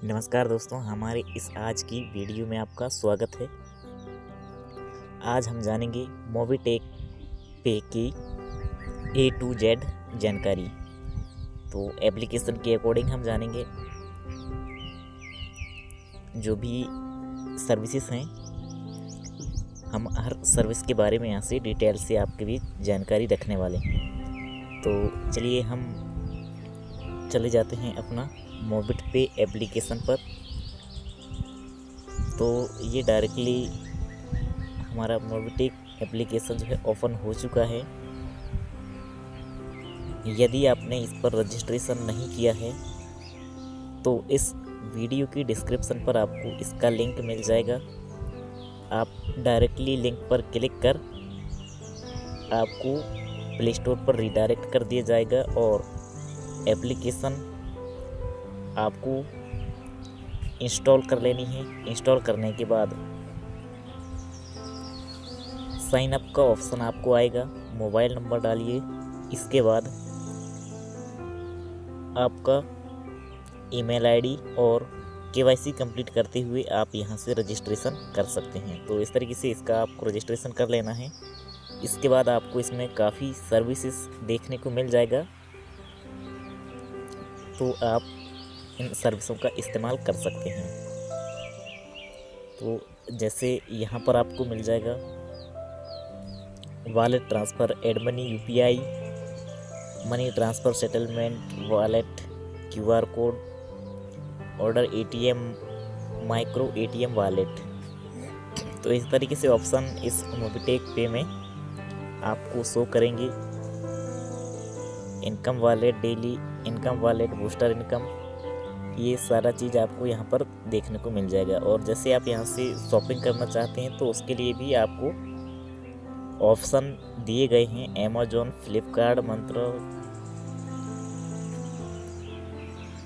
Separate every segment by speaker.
Speaker 1: नमस्कार दोस्तों, हमारे इस आज की वीडियो में आपका स्वागत है। आज हम जानेंगे मोबिटेक पे की A to Z जानकारी। तो एप्लीकेशन के अकॉर्डिंग हम जानेंगे जो भी सर्विसेज हैं, हम हर सर्विस के बारे में यहाँ से डिटेल से आपके भी जानकारी रखने वाले हैं। तो चलिए हम चले जाते हैं अपना मोबिट पे एप्लीकेशन पर। तो ये डायरेक्टली हमारा मोबिटेक एप्लीकेशन जो है ओपन हो चुका है। यदि आपने इस पर रजिस्ट्रेशन नहीं किया है तो इस वीडियो की डिस्क्रिप्शन पर आपको इसका लिंक मिल जाएगा। आप डायरेक्टली लिंक पर क्लिक कर आपको प्ले स्टोर पर रीडायरेक्ट कर दिया जाएगा और एप्लीकेशन आपको इंस्टॉल कर लेनी है। इंस्टॉल करने के बाद साइन अप का ऑप्शन आपको आएगा। मोबाइल नंबर डालिए, इसके बाद आपका ईमेल आईडी और केवाईसी कंप्लीट करते हुए आप यहां से रजिस्ट्रेशन कर सकते हैं। तो इस तरीके से इसका आपको रजिस्ट्रेशन कर लेना है। इसके बाद आपको इसमें काफ़ी सर्विसेज देखने को मिल जाएगा, तो आप इन सर्विसों का इस्तेमाल कर सकते हैं। तो जैसे यहाँ पर आपको मिल जाएगा wallet transfer, add money, UPI, money transfer, settlement, wallet, QR code, order, ATM, micro ATM wallet. तो इस तरीके से ऑप्शन इस मोबिटेक पे में आपको शो करेंगे। Income wallet, daily income wallet, booster income, ये सारा चीज़ आपको यहाँ पर देखने को मिल जाएगा। और जैसे आप यहाँ से शॉपिंग करना चाहते हैं तो उसके लिए भी आपको ऑप्शन दिए गए हैं। अमेज़ॉन, फ्लिपकार्ट, मंत्रा,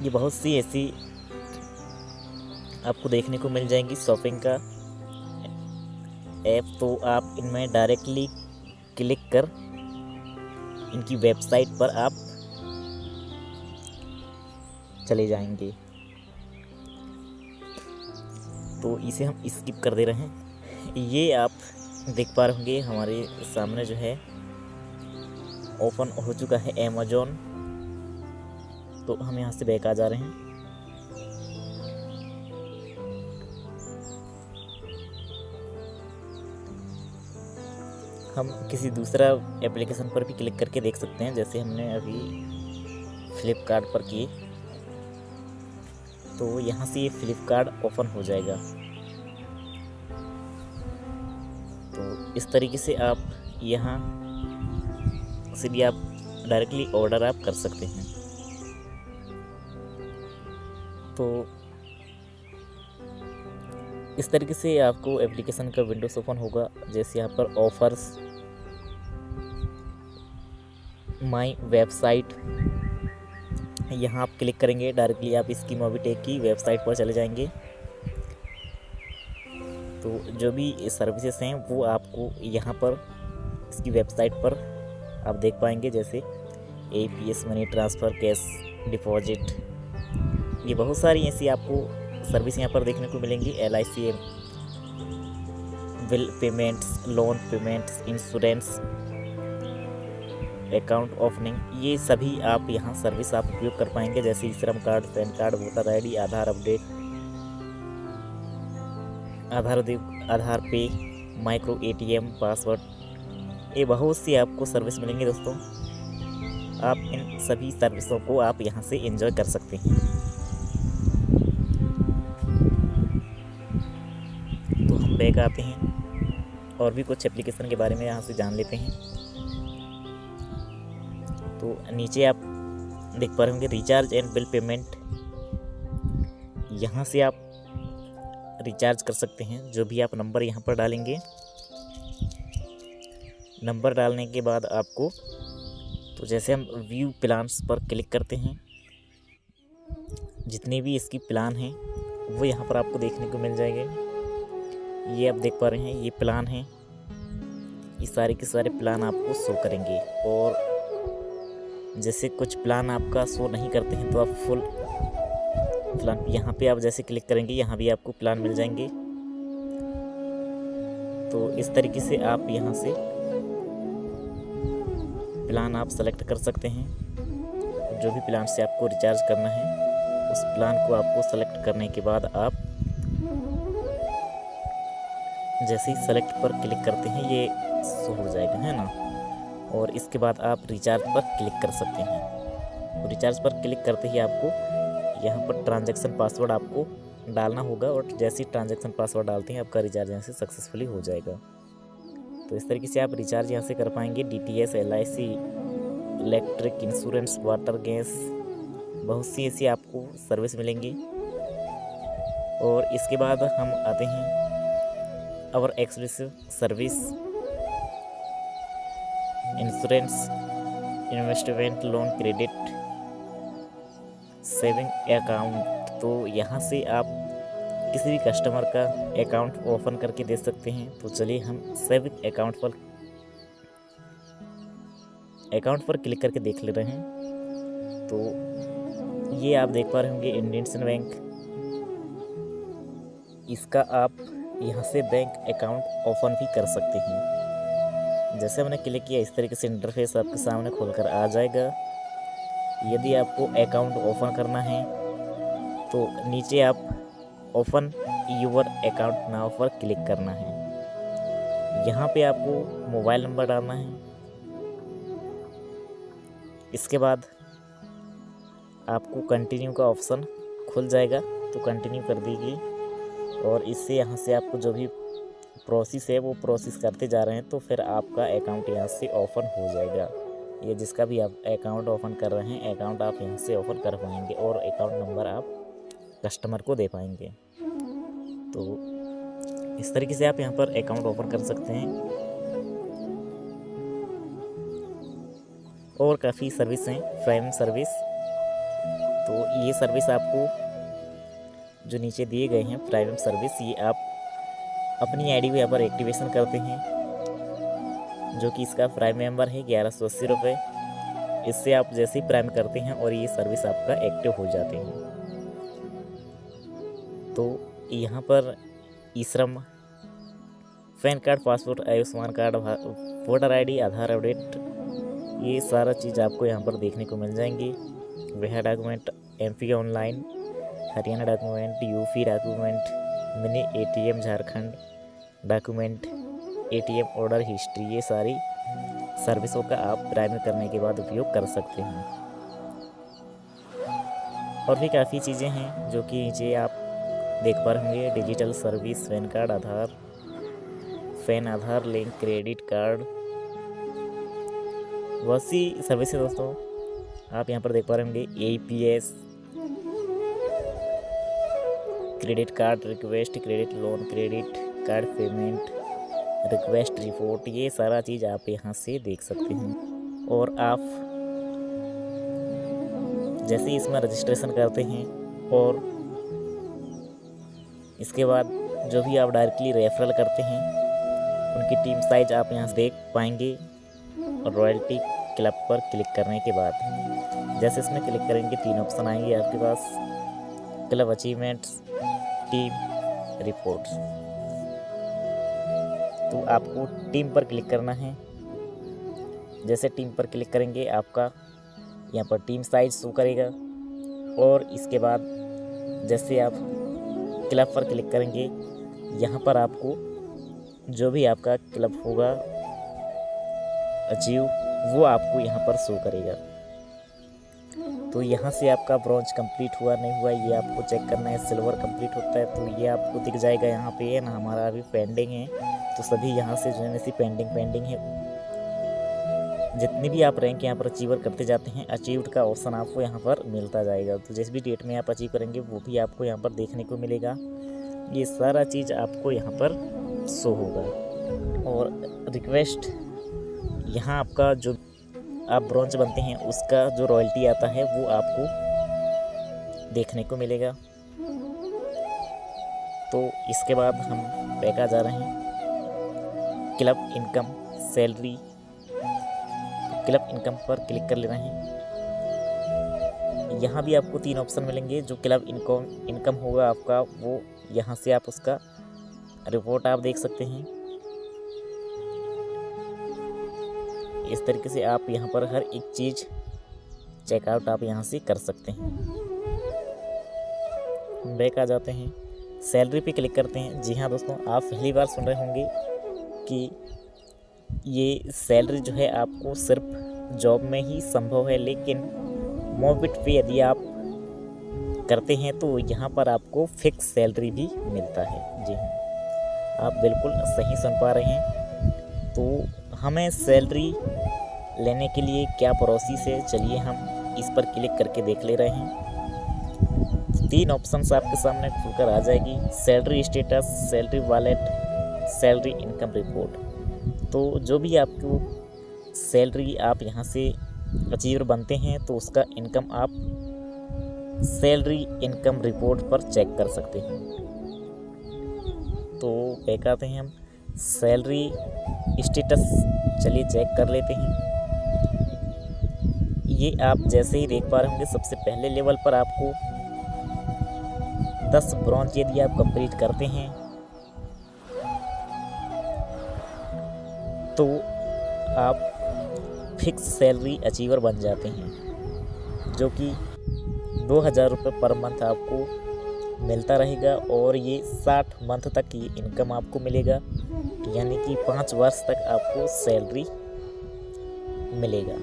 Speaker 1: ये बहुत सी ऐसी आपको देखने को मिल जाएंगी शॉपिंग का ऐप। तो आप इनमें डायरेक्टली क्लिक कर इनकी वेबसाइट पर आप चले जाएंगे। तो इसे हम स्किप कर दे रहे हैं। ये आप देख पा रहे होंगे हमारे सामने जो है ओपन हो चुका है अमेज़ॉन। तो हम यहाँ से बैक आ जा रहे हैं। हम किसी दूसरा एप्लीकेशन पर भी क्लिक करके देख सकते हैं, जैसे हमने अभी फ्लिपकार्ट पर की। तो यहाँ से ये फ्लिपकार्ट ओपन हो जाएगा। तो इस तरीके से आप यहाँ से भी आप डायरेक्टली ऑर्डर आप कर सकते हैं। तो इस तरीके से आपको एप्लीकेशन का विंडोज ओपन होगा। जैसे यहाँ पर ऑफर्स, माई वेबसाइट, यहाँ आप क्लिक करेंगे, डायरेक्टली आप इसकी मोबिटेक की वेबसाइट पर चले जाएंगे। तो जो भी सर्विसेज हैं वो आपको यहाँ पर इसकी वेबसाइट पर आप देख पाएंगे, जैसे APS, money transfer, cash deposit, ये बहुत सारी ऐसी आपको सर्विस यहाँ पर देखने को मिलेंगी। LIC, bill payments, loan payments, insurance, account opening, ये सभी आप यहाँ सर्विस आप उपयोग कर पाएंगे। जैसे श्रम card, pan card, voter ID, आधार अपडेट, आधार पे, माइक्रो एटीएम, पासवर्ड, ये बहुत सी आपको सर्विस मिलेंगे दोस्तों। आप इन सभी सर्विसों को आप यहाँ से एंजॉय कर सकते हैं। तो हम बैक आते हैं और भी कुछ एप्लीकेशन के बारे में यहाँ से जान लेते हैं। तो नीचे आप देख पा रहे होंगे रिचार्ज एंड बिल पेमेंट। यहाँ से आप रिचार्ज कर सकते हैं। जो भी आप नंबर यहाँ पर डालेंगे, नंबर डालने के बाद आपको, तो जैसे हम व्यू प्लान्स पर क्लिक करते हैं, जितने भी इसकी प्लान हैं वो यहाँ पर आपको देखने को मिल जाएंगे। ये आप देख पा रहे हैं, ये प्लान हैं। ये सारे के सारे प्लान आपको शो करेंगे। और जैसे कुछ प्लान आपका शो नहीं करते हैं तो आप फुल प्लान, यहाँ पे आप जैसे क्लिक करेंगे यहाँ भी आपको प्लान मिल जाएंगे। तो इस तरीके से आप यहाँ से प्लान आप सेलेक्ट कर सकते हैं। जो भी प्लान से आपको रिचार्ज करना है उस प्लान को आपको सेलेक्ट करने के बाद आप जैसे ही सेलेक्ट पर क्लिक करते हैं ये शो हो जाएगा, है ना। और इसके बाद आप रिचार्ज पर क्लिक कर सकते हैं। तो रिचार्ज पर क्लिक करते ही आपको यहाँ पर ट्रांजैक्शन पासवर्ड आपको डालना होगा, और जैसे ही ट्रांजैक्शन पासवर्ड डालते हैं आपका रिचार्ज यहाँ से सक्सेसफुली हो जाएगा। तो इस तरीके से आप रिचार्ज यहाँ से कर पाएंगे। DTS, LIC, electric, insurance, water, gas, बहुत सी ऐसी आपको सर्विस मिलेंगी। और इसके बाद हम आते हैं और exclusive service, insurance, investment, loan, credit, saving account. तो यहाँ से आप किसी भी कस्टमर का अकाउंट ओपन करके दे सकते हैं। तो चलिए हम सेविंग अकाउंट पर क्लिक करके देख ले रहे हैं। तो ये आप देख पा रहे होंगे इंडियन बैंक, इसका आप यहाँ से बैंक अकाउंट ओपन भी कर सकते हैं। जैसे हमने क्लिक किया इस तरीके से इंटरफेस आपके सामने खोलकर आ जाएगा। यदि आपको अकाउंट ओपन करना है तो नीचे आप ओपन यूर अकाउंट नाउ पर क्लिक करना है। यहाँ पे आपको मोबाइल नंबर डालना है। इसके बाद आपको कंटिन्यू का ऑप्शन खुल जाएगा, तो कंटिन्यू कर दीजिए। और इससे यहाँ से आपको जो भी प्रोसेस है वो प्रोसेस करते जा रहे हैं, तो फिर आपका अकाउंट यहाँ से ओपन हो जाएगा। ये जिसका भी आप अकाउंट ओपन कर रहे हैं अकाउंट आप यहाँ से ओपन कर पाएंगे, और अकाउंट नंबर आप कस्टमर को दे पाएंगे। तो इस तरीके से आप यहाँ पर अकाउंट ओपन कर सकते हैं। और काफ़ी सर्विस हैं, प्राइम सर्विस। तो ये सर्विस आपको जो नीचे दिए गए हैं प्राइम सर्विस, ये आप अपनी आईडी को यहाँ पर एक्टिवेशन करते हैं, जो कि इसका प्राइम मेंबर है 1180 रुपये। इससे आप जैसे ही प्राइम करते हैं और ये सर्विस आपका एक्टिव हो जाते हैं। तो यहाँ पर ई श्रम, pan card, passport, Ayushman card, voter ID, आधार अपडेट, ये सारा चीज़ आपको यहाँ पर देखने को मिल जाएंगी। वह document, MP online, Haryana document, UP document, mini ATM Jharkhand document, ATM order history, ये सारी सर्विसों का आप प्राइम करने के बाद उपयोग कर सकते हैं। और भी काफ़ी चीज़ें हैं जो कि नीचे आप देख पा रहे होंगे। डिजिटल सर्विस, पैन कार्ड, आधार लिंक, क्रेडिट कार्ड, बहुत सी सर्विस है दोस्तों। आप यहाँ पर देख पा रहे होंगे APS, credit card request, credit loan, credit card payment, request report, ये सारा चीज़ आप यहाँ से देख सकते हैं। और आप जैसे इसमें रजिस्ट्रेशन करते हैं और इसके बाद जो भी आप डायरेक्टली रेफरल करते हैं उनकी टीम साइज आप यहाँ से देख पाएंगे। और रॉयल्टी क्लब पर क्लिक करने के बाद जैसे इसमें क्लिक करेंगे 3 ऑप्शन आएंगे आपके पास, क्लब अचीवमेंट्स, टीम रिपोर्ट्स। तो आपको टीम पर क्लिक करना है। जैसे टीम पर क्लिक करेंगे आपका यहाँ पर टीम साइज शो करेगा। और इसके बाद जैसे आप क्लब पर क्लिक करेंगे यहाँ पर आपको जो भी आपका क्लब होगा अचीव वो आपको यहाँ पर शो करेगा। तो यहाँ से आपका ब्रॉन्ज कंप्लीट हुआ नहीं हुआ ये आपको चेक करना है। सिल्वर कंप्लीट होता है तो ये आपको दिख जाएगा यहाँ पे, है ना। हमारा अभी पेंडिंग है तो सभी यहाँ से जो है पेंडिंग है। जितनी भी आप रैंक यहाँ पर अचीवर करते जाते हैं अचीव्ड का ऑप्शन आपको यहाँ पर मिलता जाएगा। तो जिस भी डेट में आप अचीव करेंगे वो भी आपको यहाँ पर देखने को मिलेगा। ये सारा चीज़ आपको यहाँ पर शो होगा। और रिक्वेस्ट, यहाँ आपका जो आप ब्रॉन्ज बनते हैं उसका जो रॉयल्टी आता है वो आपको देखने को मिलेगा। तो इसके बाद हम बैक आ जा रहे हैं। Club income, salary, club income पर क्लिक कर ले रहे हैं। यहाँ भी आपको 3 ऑप्शन मिलेंगे। जो क्लब इनकम होगा आपका, वो यहाँ से आप उसका रिपोर्ट आप देख सकते हैं। इस तरीके से आप यहाँ पर हर एक चीज़ चेकआउट आप यहाँ से कर सकते हैं। बैक आ जाते हैं, सैलरी पे क्लिक करते हैं। जी हाँ दोस्तों, आप पहली बार सुन रहे होंगे कि ये सैलरी जो है आपको सिर्फ जॉब में ही संभव है, लेकिन मोबिट पे यदि आप करते हैं तो यहाँ पर आपको फिक्स सैलरी भी मिलता है। जी हाँ, आप बिल्कुल सही सुन पा रहे हैं। तो हमें सैलरी लेने के लिए क्या प्रोसेस है, चलिए हम इस पर क्लिक करके देख ले रहे हैं। 3 ऑप्शंस आपके सामने खुलकर आ जाएगी, salary status, salary wallet, salary income report. तो जो भी आपको सैलरी आप यहाँ से अचीवर बनते हैं तो उसका इनकम आप सैलरी इनकम रिपोर्ट पर चेक कर सकते हैं। तो बैक आते हैं हम, सैलरी स्टेटस चलिए चेक कर लेते हैं। ये आप जैसे ही देख पा रहे होंगे, सबसे पहले लेवल पर आपको 10 ब्रॉन्ज यदि आप कंप्लीट करते हैं तो आप फिक्स सैलरी अचीवर बन जाते हैं, जो कि 2000 रुपये पर मंथ आपको मिलता रहेगा। और ये 60 मंथ तक ये इनकम आपको मिलेगा, यानी कि 5 वर्ष तक आपको सैलरी मिलेगा।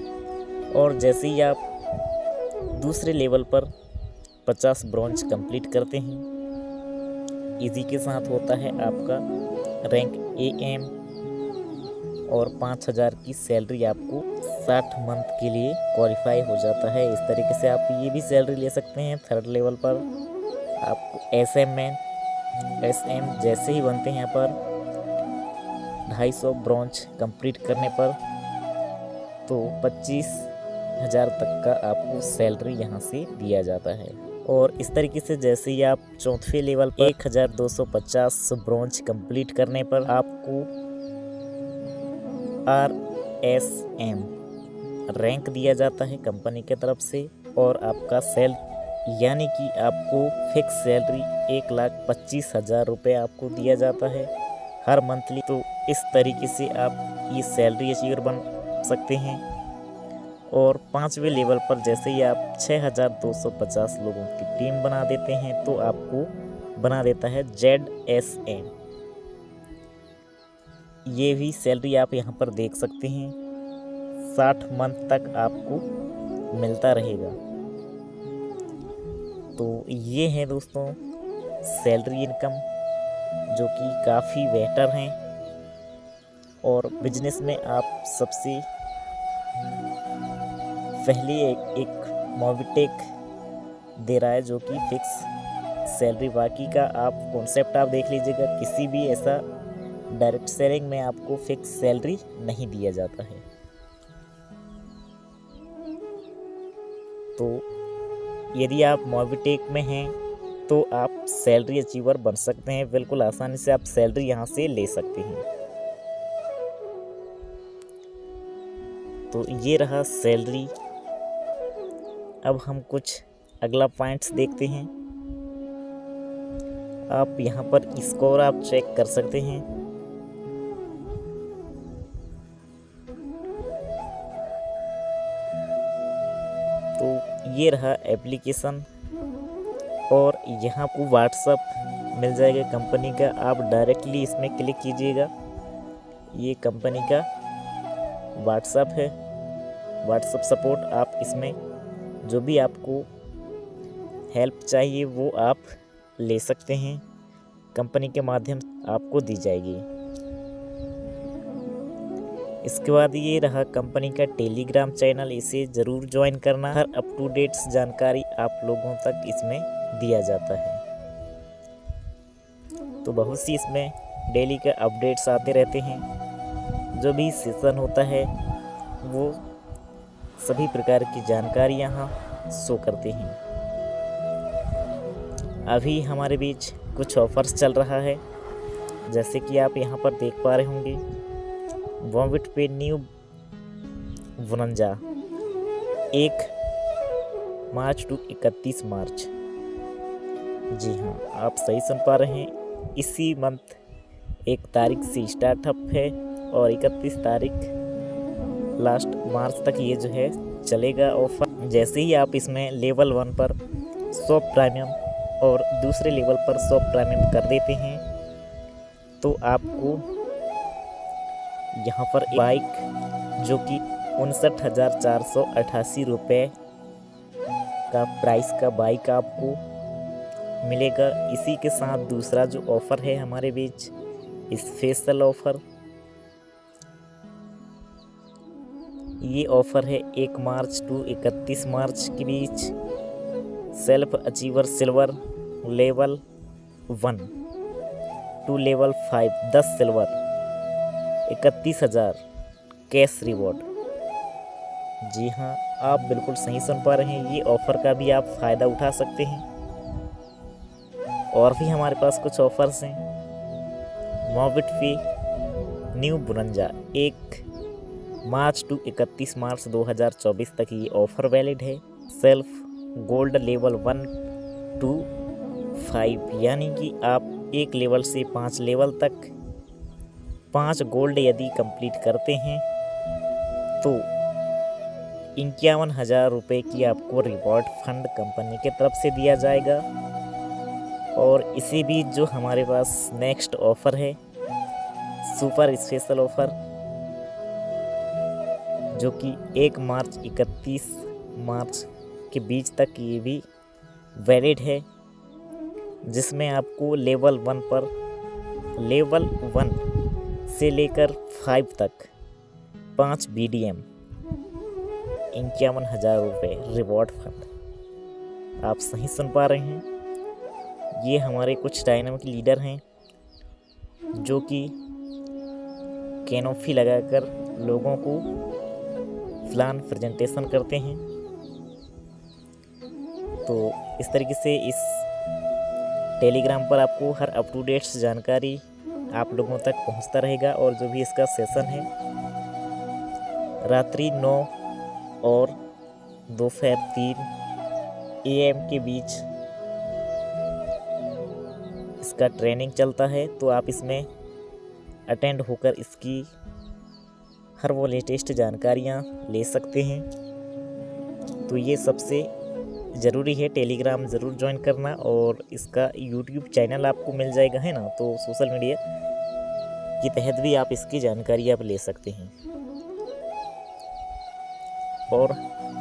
Speaker 1: और जैसे ही आप दूसरे लेवल पर 50 ब्रॉन्ज कंप्लीट करते हैं, इसी के साथ होता है आपका रैंक AM और 5000 की सैलरी आपको 60 मंथ के लिए क्वालिफाई हो जाता है। इस तरीके से आप ये भी सैलरी ले सकते हैं। थर्ड लेवल पर आपको SM जैसे ही बनते हैं यहाँ पर 250 ब्रॉन्ज कंप्लीट करने पर तो 25,000 तक का आपको सैलरी यहाँ से दिया जाता है। और इस तरीके से जैसे ही आप चौथे लेवल पर 1250 ब्रॉन्ज कंप्लीट करने पर आपको RSM रैंक दिया जाता है कंपनी की तरफ से, और आपका यानी कि आपको फिक्स सैलरी 1,25,000 रुपये आपको दिया जाता है हर मंथली। तो इस तरीके से आप ये सैलरी अचीवर बन सकते हैं। और 5वें लेवल पर जैसे ही आप 6,250 लोगों की टीम बना देते हैं तो आपको बना देता है ZSM। ये भी सैलरी आप यहाँ पर देख सकते हैं, 60 मंथ तक आपको मिलता रहेगा। तो ये है दोस्तों सैलरी इनकम, जो कि काफ़ी बेहतर हैं। और बिजनेस में आप सबसे पहले एक मोबिटेक दे रहा है जो कि फिक्स सैलरी। बाकी का आप कॉन्सेप्ट आप देख लीजिएगा, किसी भी ऐसा डायरेक्ट सेलिंग में आपको फिक्स सैलरी नहीं दिया जाता है। तो यदि आप मोबिटेक में हैं तो आप सैलरी अचीवर बन सकते हैं, बिल्कुल आसानी से आप सैलरी यहाँ से ले सकते हैं। तो ये रहा सैलरी। अब हम कुछ अगला पॉइंट्स देखते हैं। आप यहाँ पर स्कोर आप चेक कर सकते हैं। तो ये रहा एप्लीकेशन, और यहाँ को व्हाट्सअप मिल जाएगा कंपनी का। आप डायरेक्टली इसमें क्लिक कीजिएगा। ये कंपनी का व्हाट्सअप है, व्हाट्सअप सपोर्ट। आप इसमें जो भी आपको हेल्प चाहिए वो आप ले सकते हैं, कंपनी के माध्यम से आपको दी जाएगी। इसके बाद ये रहा कंपनी का टेलीग्राम चैनल, इसे ज़रूर ज्वाइन करना। हर अप टू डेट जानकारी आप लोगों तक इसमें दिया जाता है। तो बहुत सी इसमें डेली के अपडेट्स आते रहते हैं। जो भी सेशन होता है वो सभी प्रकार की जानकारी यहाँ शो करते हैं। अभी हमारे बीच कुछ ऑफर्स चल रहा है, जैसे कि आप यहाँ पर देख पा रहे होंगे। मोबिट पे न्यू 52 एक मार्च टू 31 मार्च। जी हाँ, आप सही सुन पा रहे हैं। इसी मंथ 1 तारीख से स्टार्टअप है और 31 तारीख लास्ट मार्च तक ये जो है चलेगा ऑफर। जैसे ही आप इसमें लेवल 1 पर 100 प्रीमियम और दूसरे लेवल पर 100 प्रीमियम कर देते हैं तो आपको यहाँ पर बाइक जो कि 59,488 रुपये का प्राइस का बाइक आपको मिलेगा। इसी के साथ दूसरा जो ऑफ़र है हमारे बीच स्पेशल ऑफ़र, ये ऑफ़र है 1 मार्च टू 31 मार्च के बीच। Self achiever silver level 1 to level 5 10 silver 31,000 cash reward. जी हाँ, आप बिल्कुल सही सुन पा रहे हैं। ये ऑफ़र का भी आप फ़ायदा उठा सकते हैं। और भी हमारे पास कुछ ऑफ़र्स हैं। मोबिट पे न्यू बुरंजा 1 मार्च टू 31 मार्च 2024 तक ये ऑफ़र वैलिड है। सेल्फ गोल्ड लेवल 1 टू 5 यानी कि आप 1 लेवल से 5 लेवल तक 5 गोल्ड यदि कंप्लीट करते हैं तो 51,000 रुपये की आपको रिवॉर्ड फंड कंपनी की तरफ से दिया जाएगा। और इसी बीच जो हमारे पास नेक्स्ट ऑफ़र है सुपर स्पेशल ऑफ़र, जो कि 1 मार्च 31 मार्च के बीच तक ये भी वैलिड है, जिसमें आपको लेवल 1 पर लेवल 1 से लेकर 5 तक 5 BDM 51,000 रुपये रिवॉर्ड फंड। आप सही सुन पा रहे हैं। ये हमारे कुछ डायनामिक लीडर हैं जो कि कैनोपी लगाकर लोगों को प्लान प्रेजेंटेशन करते हैं। तो इस तरीके से इस टेलीग्राम पर आपको हर अप टू डेट्स जानकारी आप लोगों तक पहुंचता रहेगा। और जो भी इसका सेशन है रात्रि 9 और दोपहर 3 AM के बीच इसका ट्रेनिंग चलता है। तो आप इसमें अटेंड होकर इसकी हर वो लेटेस्ट जानकारियाँ ले सकते हैं। तो ये सबसे ज़रूरी है, टेलीग्राम ज़रूर ज्वाइन करना। और इसका यूट्यूब चैनल आपको मिल जाएगा, है ना। तो सोशल मीडिया के तहत भी आप इसकी जानकारी आप ले सकते हैं। और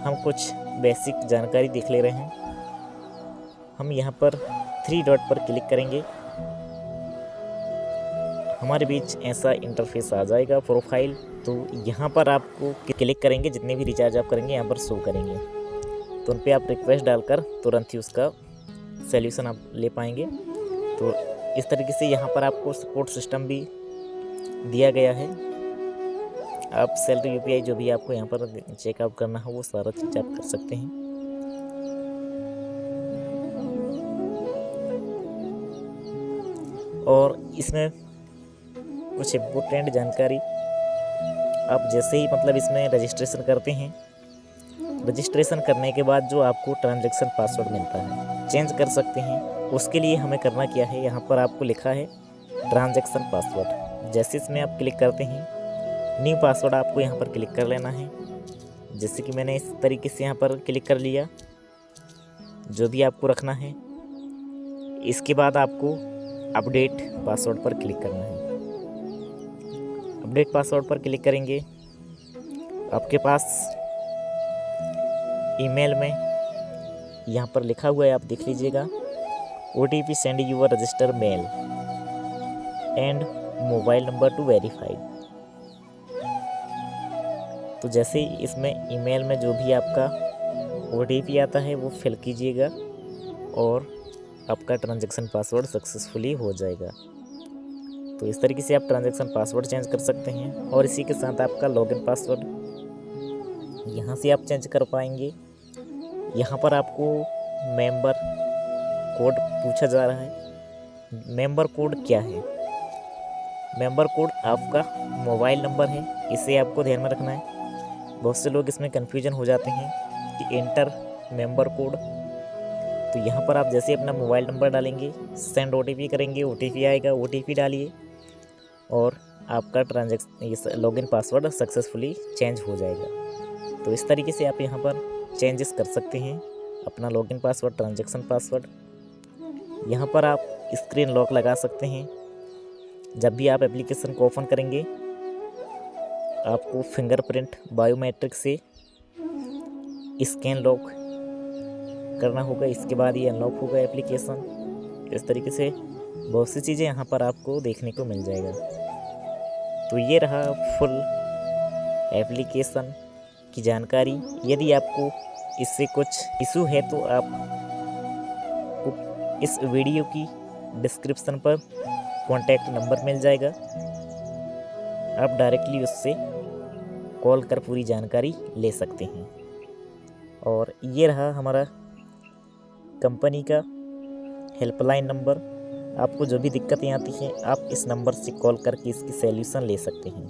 Speaker 1: हम कुछ बेसिक जानकारी देख ले रहे हैं। हम यहाँ पर 3 डॉट पर क्लिक करेंगे, हमारे बीच ऐसा इंटरफेस आ जाएगा प्रोफाइल। तो यहाँ पर आपको क्लिक करेंगे, जितने भी रिचार्ज आप करेंगे यहाँ पर शो करेंगे। तो उन पर आप रिक्वेस्ट डालकर तुरंत ही उसका सॉल्यूशन आप ले पाएंगे। तो इस तरीके से यहाँ पर आपको सपोर्ट सिस्टम भी दिया गया है। आप सेल्फ UPI जो भी आपको यहाँ पर चेकआउट करना हो वो सारा चीज़ आप कर सकते हैं। और इसमें कुछ इम्पोर्टेंट जानकारी, आप जैसे ही मतलब इसमें रजिस्ट्रेशन करते हैं, रजिस्ट्रेशन करने के बाद जो आपको ट्रांजैक्शन पासवर्ड मिलता है चेंज कर सकते हैं। उसके लिए हमें करना क्या है, यहाँ पर आपको लिखा है ट्रांजैक्शन पासवर्ड। जैसे इसमें आप क्लिक करते हैं, न्यू पासवर्ड आपको यहाँ पर क्लिक कर लेना है। जैसे कि मैंने इस तरीके से यहाँ पर क्लिक कर लिया, जो भी आपको रखना है। इसके बाद आपको अपडेट पासवर्ड पर क्लिक करना है। अपडेट पासवर्ड पर क्लिक करेंगे, आपके पास ईमेल में यहाँ पर लिखा हुआ है, आप देख लीजिएगा, OTP send your register mail and mobile number to verified. तो जैसे ही इसमें ईमेल में जो भी आपका OTP आता है वो फिल कीजिएगा और आपका ट्रांजैक्शन पासवर्ड सक्सेसफुली हो जाएगा। तो इस तरीके से आप ट्रांजैक्शन पासवर्ड चेंज कर सकते हैं। और इसी के साथ आपका लॉगिन पासवर्ड यहाँ से आप चेंज कर पाएंगे। यहाँ पर आपको मेंबर कोड पूछा जा रहा है। मेंबर कोड क्या है? मेंबर कोड आपका मोबाइल नंबर है, इसे आपको ध्यान में रखना है। बहुत से लोग इसमें कन्फ्यूजन हो जाते हैं कि एंटर मेंबर कोड। तो यहाँ पर आप जैसे अपना मोबाइल नंबर डालेंगे, सेंड OTP करेंगे, OTP आएगा, OTP डालिए और आपका transaction login password successfully change हो जाएगा। तो इस तरीके से आप यहाँ पर चेंजेस कर सकते हैं अपना लॉगिन पासवर्ड, ट्रांजैक्शन पासवर्ड। यहाँ पर आप स्क्रीन लॉक लगा सकते हैं। जब भी आप एप्लीकेशन को ओपन करेंगे आपको फिंगरप्रिंट बायोमेट्रिक से स्कैन लॉक करना होगा, इसके बाद ये अनलॉक होगा एप्लीकेशन। इस तरीके से बहुत सी चीज़ें यहाँ पर आपको देखने को मिल जाएगा। तो ये रहा फुल एप्लीकेशन की जानकारी। यदि आपको इससे कुछ इशू है तो आप इस वीडियो की डिस्क्रिप्शन पर कॉन्टैक्ट नंबर मिल जाएगा, आप डायरेक्टली उससे कॉल कर पूरी जानकारी ले सकते हैं। और ये रहा हमारा कंपनी का हेल्पलाइन नंबर। आपको जो भी दिक्कतें आती हैं आप इस नंबर से कॉल करके इसकी सॉल्यूशन ले सकते हैं।